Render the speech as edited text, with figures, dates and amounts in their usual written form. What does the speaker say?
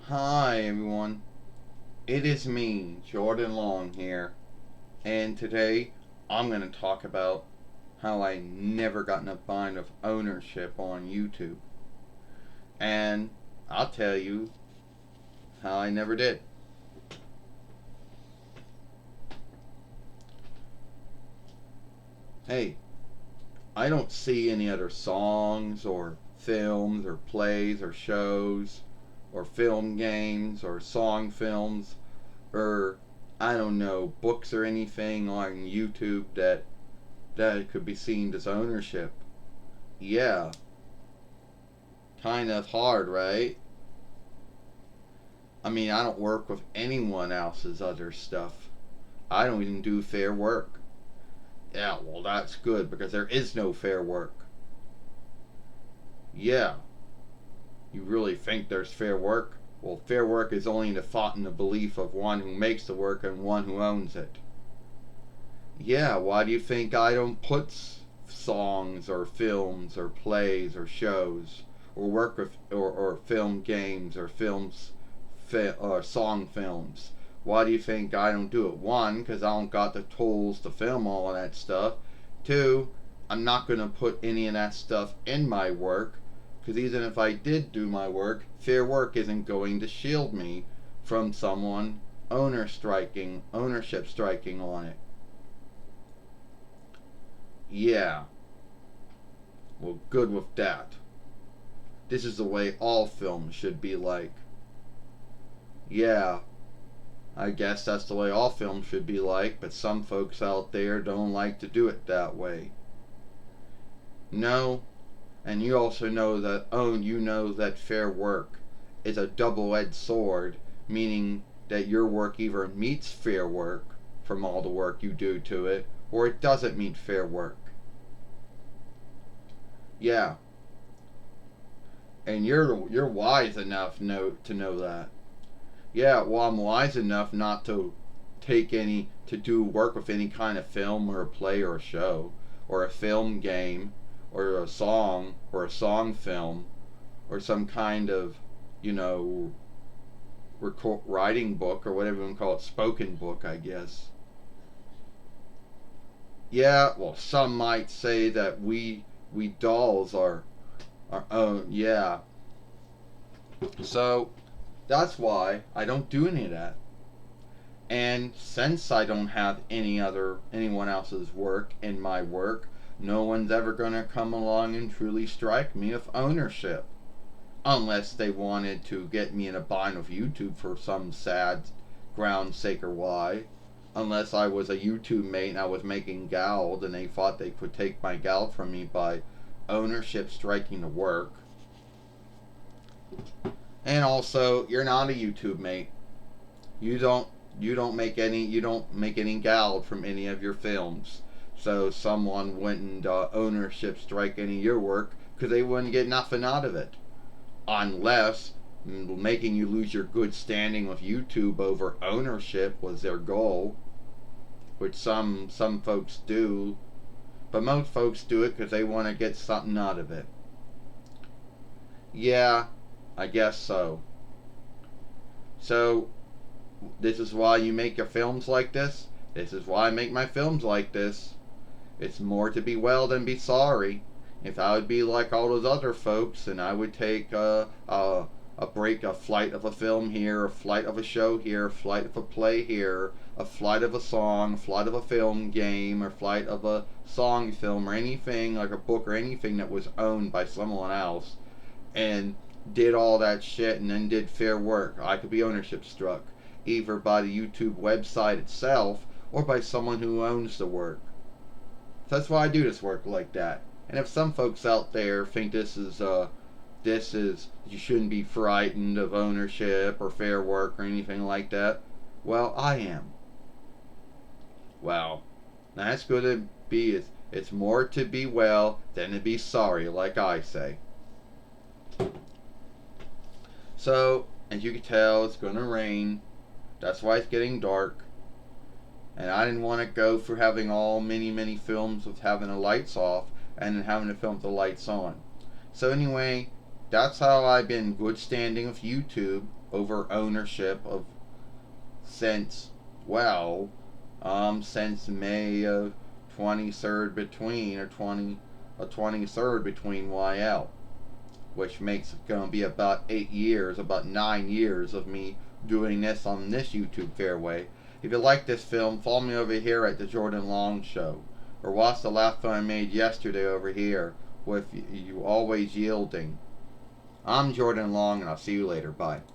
Hi everyone, it is me, Jordan Long here, and today I'm going to talk about how I never got in a bind of ownership on YouTube. And I'll tell you how I never did. Hey, I don't see any other songs or films or plays or shows or film games or song films or I don't know, books or anything on YouTube that could be seen as ownership. Yeah, kind of hard, right? I mean, I don't work with anyone else's other stuff. I don't even do fair work. Yeah, well, that's good because there is no fair work. Yeah, you really think there's fair work? Well, fair work is only the thought and the belief of one who makes the work and one who owns it. Yeah, why do you think I don't put songs or films or plays or shows or work with or film games or or song films? Why do you think I don't do it? One, because I don't got the tools to film all of that stuff. Two, I'm not going to put any of that stuff in my work because even if I did do my work, fair work isn't going to shield me from someone ownership striking on it. Yeah, well, good with that. This is the way all films should be like. Yeah, I guess that's the way all films should be like, but some folks out there don't like to do it that way. No, and you also know that, you know that fair work is a double edged sword, meaning that your work either meets fair work from all the work you do to it, or it doesn't meet fair work. Yeah, and you're wise enough to know that. Yeah, well, I'm wise enough not to to do work with any kind of film or a play or a show or a film game or a song film or some kind of, you know, writing book or whatever you want to call it, spoken book, I guess. Yeah, well, some might say that we dolls are our own. Yeah, so that's why I don't do any of that. And since I don't have anyone else's work in my work, no one's ever gonna come along and truly strike me with ownership. Unless they wanted to get me in a bind with YouTube for some sad ground sake or why. Unless I was a YouTube mate and I was making gald and they thought they could take my gald from me by ownership striking the work. And also, you're not a YouTube mate. You don't you don't make any gald from any of your films. So someone wouldn't ownership strike any of your work because they wouldn't get nothing out of it, unless making you lose your good standing with YouTube over ownership was their goal, which some folks do, but most folks do it because they want to get something out of it. Yeah, I guess so. So this is why you make your films like this. This is why I make my films like this. It's more to be well than be sorry. If I would be like all those other folks, and I would take a break, a flight of a film here, a flight of a show here, a flight of a play here, a flight of a song, a flight of a film game, or flight of a song film, or anything like a book or anything that was owned by someone else, and did all that shit and then did fair work, I could be ownership struck, either by the YouTube website itself or by someone who owns the work. So that's why I do this work like that. And if some folks out there think this is you shouldn't be frightened of ownership or fair work or anything like that, well, I am. Well, that's going to be it's more to be well than to be sorry, like I say. So, as you can tell, it's going to rain. That's why it's getting dark. And I didn't want to go for having all many films with having the lights off and then having to film with the lights on. So anyway, that's how I've been good standing with YouTube over ownership of since, since May of 23rd between, or 23rd between YL, which makes it going to be about 8 years, about 9 years of me doing this on this YouTube fairway. If you like this film, follow me over here at the Jordan Long Show, or watch the last film I made yesterday over here with You Always Yielding. I'm Jordan Long, and I'll see you later. Bye.